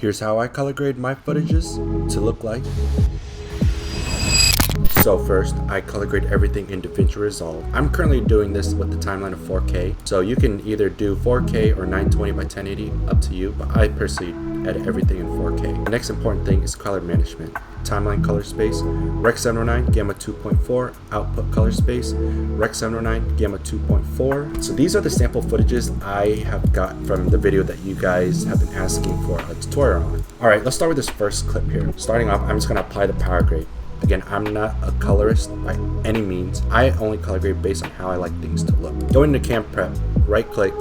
Here's how I color grade my footages to look like. So first, I color grade everything in DaVinci Resolve. I'm currently doing this with the timeline of 4K, so you can either do 4K or 920 by 1080, up to you, but I personally edit everything in 4K. The next important thing is color management. Timeline color space, Rec 709, Gamma 2.4, output color space, Rec 709, Gamma 2.4. So these are the sample footages I have got from the video that you guys have been asking for a tutorial on. Alright, let's start with this first clip here. Starting off, I'm just going to apply the power grade. Again, I'm not a colorist by any means. I only color grade based on how I like things to look. Going to cam prep, right click,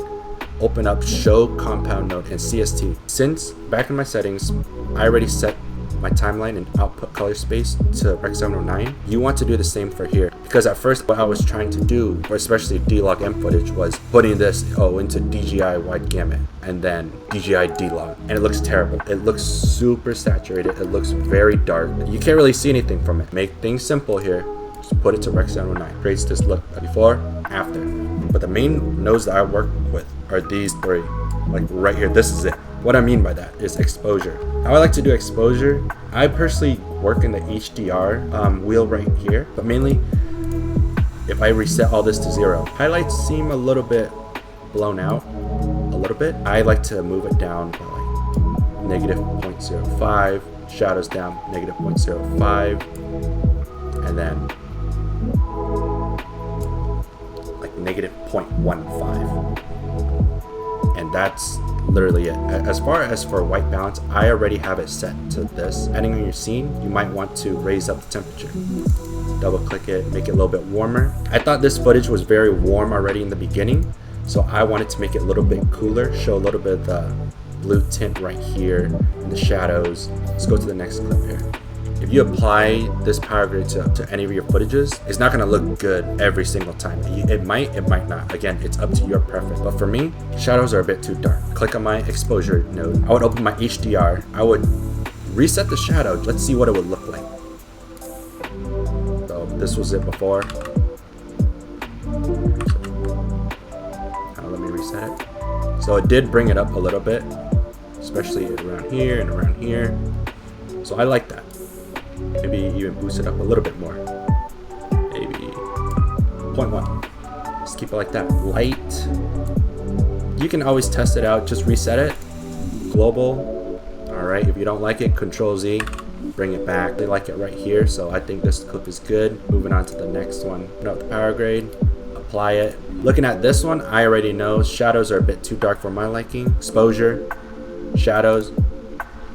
open up show compound node and CST. Since back in my settings, I already set my timeline and output color space to Rec 709, you want to do the same for here. Because at first what I was trying to do, or especially D-Log M footage, was putting this into DJI wide gamut and then DJI D-Log, and it looks terrible. It looks super saturated, it looks very dark. You can't really see anything from it. Make things simple here, just put it to Rec 709. Creates this look before, after. But the main nodes that I work with are these three, like right here. This is it. What I mean by that is exposure. How I like to do exposure, I personally work in the HDR wheel right here, but mainly if I reset all this to 0, highlights seem a little bit blown out, a little bit. I like to move it down by like -0.05, shadows down -0.05, and then like -0.15. And that's literally it. As far as for white balance, I already have it set to this. Depending on your scene, you might want to raise up the temperature. Double click it, make it a little bit warmer. I thought this footage was very warm already in the beginning, so I wanted to make it a little bit cooler, show a little bit of the blue tint right here in the shadows. Let's go to the next clip here. If you apply this power grade to any of your footages, it's not going to look good every single time. It might not. Again, it's up to your preference. But for me, shadows are a bit too dark. Click on my exposure node. I would open my HDR. I would reset the shadow. Let's see what it would look like. So this was it before. Now let me reset it. So it did bring it up a little bit, especially around here and around here. So I like that. Maybe even boost it up a little bit more. Maybe 0.1. Just keep it like that. Light. You can always test it out. Just reset it. Global. Alright, if you don't like it, Control Z. Bring it back. They like it right here, so I think this clip is good. Moving on to the next one. Note the power grade. Apply it. Looking at this one, I already know shadows are a bit too dark for my liking. Exposure. Shadows.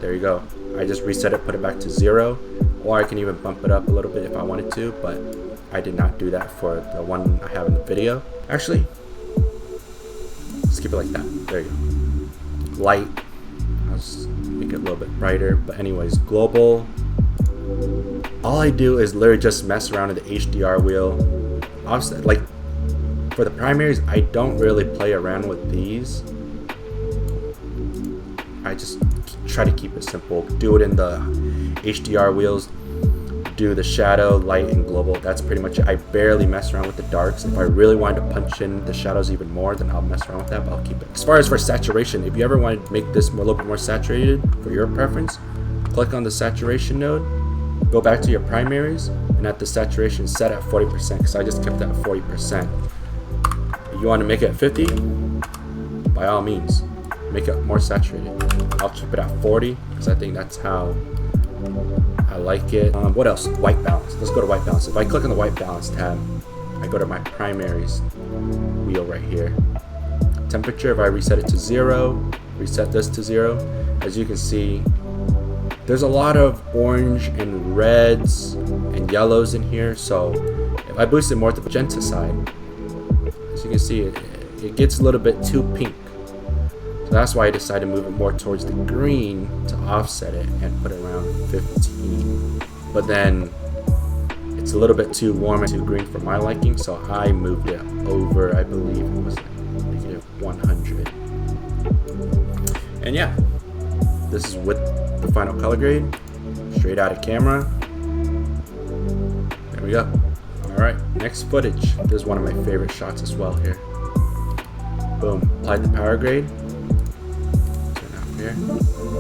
There you go. I just reset it, put it back to 0. Or I can even bump it up a little bit if I wanted to, but I did not do that for the one I have in the video. Actually, let's keep it like that. There you go. Light. I'll just make it a little bit brighter. But anyways, global. All I do is literally just mess around with the HDR wheel. Obviously, like for the primaries, I don't really play around with these. I just try to keep it simple. Do it in the HDR wheels. Do the shadow, light, and global. That's pretty much it. I barely mess around with the darks. If I really wanted to punch in the shadows even more, then I'll mess around with that, but I'll keep it. As far as for saturation, if you ever want to make this a little bit more saturated for your preference, click on the saturation node, go back to your primaries, and at the saturation set at 40%, because I just kept that at 40%. If you want to make it at 50, by all means, make it more saturated. I'll keep it at 40 because I think that's how I like it. What else? White balance. Let's go to white balance. If I click on the white balance tab, I go to my primaries wheel right here. Temperature, if I reset it to 0, reset this to 0, as you can see, there's a lot of orange and reds and yellows in here. So if I boost it more to the magenta side, as you can see, it gets a little bit too pink. So that's why I decided to move it more towards the green to offset it and put it around 15. But then it's a little bit too warm and too green for my liking, so I moved it over, I believe it was like -100. And yeah, this is with the final color grade, straight out of camera. There we go. Alright, next footage. This is one of my favorite shots as well here. Boom, applied the power grade. So now here.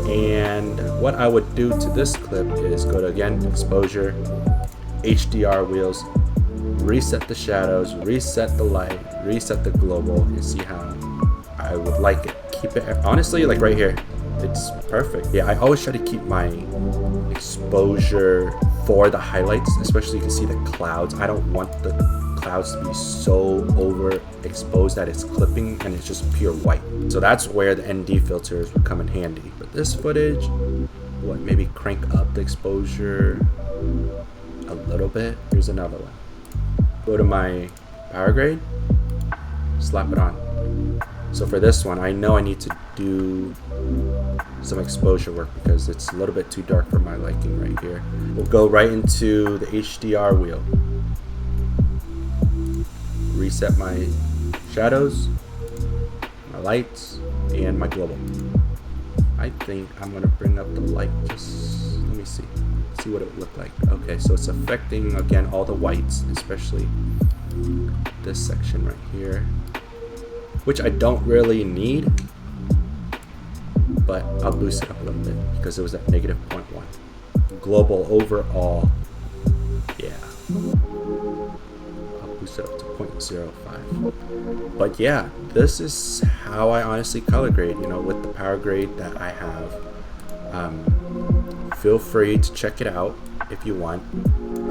And what I would do to this clip is go to, again, exposure, HDR wheels, reset the shadows, reset the light, reset the global, and see how I would like it. Keep it, honestly, like right here, it's perfect. Yeah, I always try to keep my exposure for the highlights, especially you can see the clouds. I don't want the clouds to be so overexposed that it's clipping and it's just pure white. So that's where the ND filters would come in handy. For this footage, what, maybe crank up the exposure a little bit. Here's another one. Go to my power grade, slap it on. So for this one, I know I need to do some exposure work because it's a little bit too dark for my liking right here. We'll go right into the HDR wheel. Reset my shadows, my lights, and my global. I think I'm gonna bring up the light, just let me see what it would look like. Okay, so it's affecting, again, all the whites, especially this section right here, which I don't really need, but I'll boost it up a little bit because it was at -0.1. Global overall, yeah, I'll boost it up to 0.05. But yeah, this is how I honestly color grade, you know, with the power grade that I have. Feel free to check it out if you want.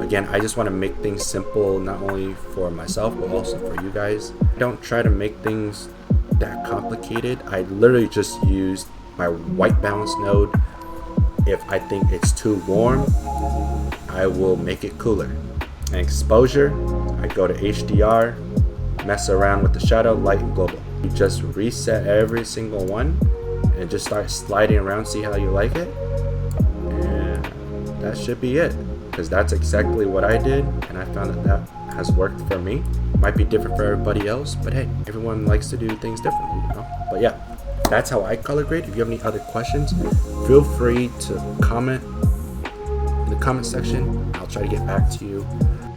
Again, I just want to make things simple, not only for myself but also for you guys. I don't try to make things that complicated. I literally just use my white balance node. If I think it's too warm, I will make it cooler. And exposure, I go to HDR, mess around with the shadow, light, and global. You just reset every single one and just start sliding around, see how you like it, and that should be it, because that's exactly what I did, and I found that has worked for me. Might be different for everybody else, but hey, everyone likes to do things differently, you know. But yeah, that's how I color grade. If you have any other questions, feel free to comment in the comment section. I'll try to get back to you.